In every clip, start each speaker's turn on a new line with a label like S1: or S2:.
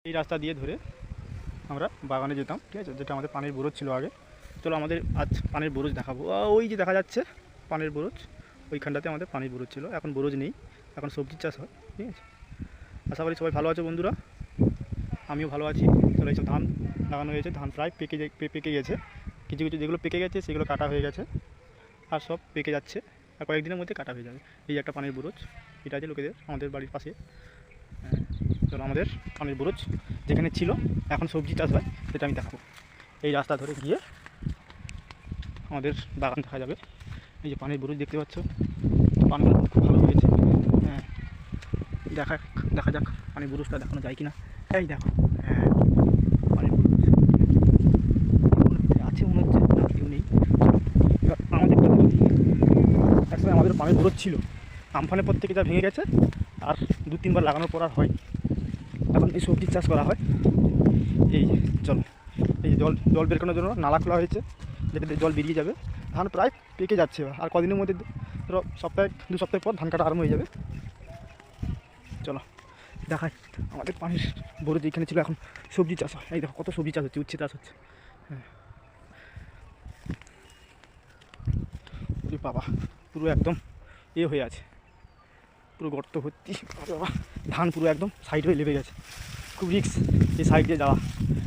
S1: এই রাস্তা দিয়ে ধরে আমরা বাগানে যেতাম, ঠিক আছে, যেটা আমাদের পানির বুরুজ ছিল আগে। চলো আমাদের আজ পানির বুরুজ দেখাবো। ওই যে দেখা যাচ্ছে পানির বুরুজ, ওইখানটাতে আমাদের পানির বুরুজ ছিল, এখন বুরুজ নেই, এখন সবজির চাষ হয়, ঠিক আছে। আশা করি সবাই ভালো আছে বন্ধুরা, আমিও ভালো আছি। চলো এইসব ধান লাগানো হয়েছে, ধান প্রায় পেকে গেছে, কিছু কিছু যেগুলো পেকে গেছে সেগুলো কাটা হয়ে গেছে, আর সব পেকে যাচ্ছে, আর কয়েকদিনের মধ্যে কাটা হয়ে যাবে। এই যে একটা পানির বুরুজ, এটা আছে লোকেদের আমাদের বাড়ির পাশে। চলো আমাদের পানির বুরুজ যেখানে ছিল এখন সবজি চাষ হয় সেটা আমি দেখাবো। এই রাস্তা ধরে গিয়ে আমাদের বাগান দেখা যাবে। এই যে পানির বুরুজ দেখতে পাচ্ছ, পানিগুলো খুব ভালো হয়েছে। হ্যাঁ, দেখা যাক পানির বুরুজটা দেখানো যায় কি না। এই দেখো, হ্যাঁ পানির বুরুজ আছে মনে হচ্ছে, না কেউ নেই। এবার আমাদের একসময় আমাদের পানির বুরুজ ছিল, আমফানের পর থেকে যা ভেঙে গেছে, আর 2-3 বার লাগানোর পর আর হয়। এখন এই সবজির চাষ করা হয়। এই যে চলো, এই যে জল বের করানোর জন্য নালা খোলা হয়েছে, যেটাতে জল বেরিয়ে যাবে। ধান প্রায় পেকে যাচ্ছে, আর কদিনের মধ্যে ধরো 2 সপ্তাহ পর ধান কাটা আরম্ভ হয়ে যাবে। চলো দেখাই আমাদের পানির বুরুজ যেখানে ছিল এখন সবজি চাষ হয়। এই দেখো কত সবজি চাষ হচ্ছে, উচ্ছে চাষ হচ্ছে। হ্যাঁ বাবা, পুরো একদম হয়ে আছে, পুরো গর্ত ভর্তি। বাবা, ধান পুরো একদম সাইড হয়ে লেগে গেছে, খুব রিস্ক এই সাইড দিয়ে যাওয়া,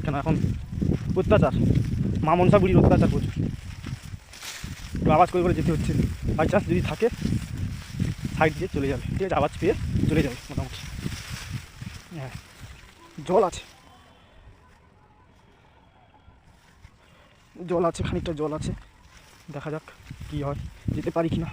S1: কেন এখন অত্যাচার, মা মনসা বুড়ির অত্যাচার প্রচুর, একটু আওয়াজ করে যেতে হচ্ছে। বাই চান্স যদি থাকে সাইড দিয়ে চলে যাবে, ঠিক আছে, আওয়াজ পেয়ে চলে যাবে মোটামুটি। হ্যাঁ জল আছে, খানিকটা জল আছে, দেখা যাক কী হয়, যেতে পারি কি না।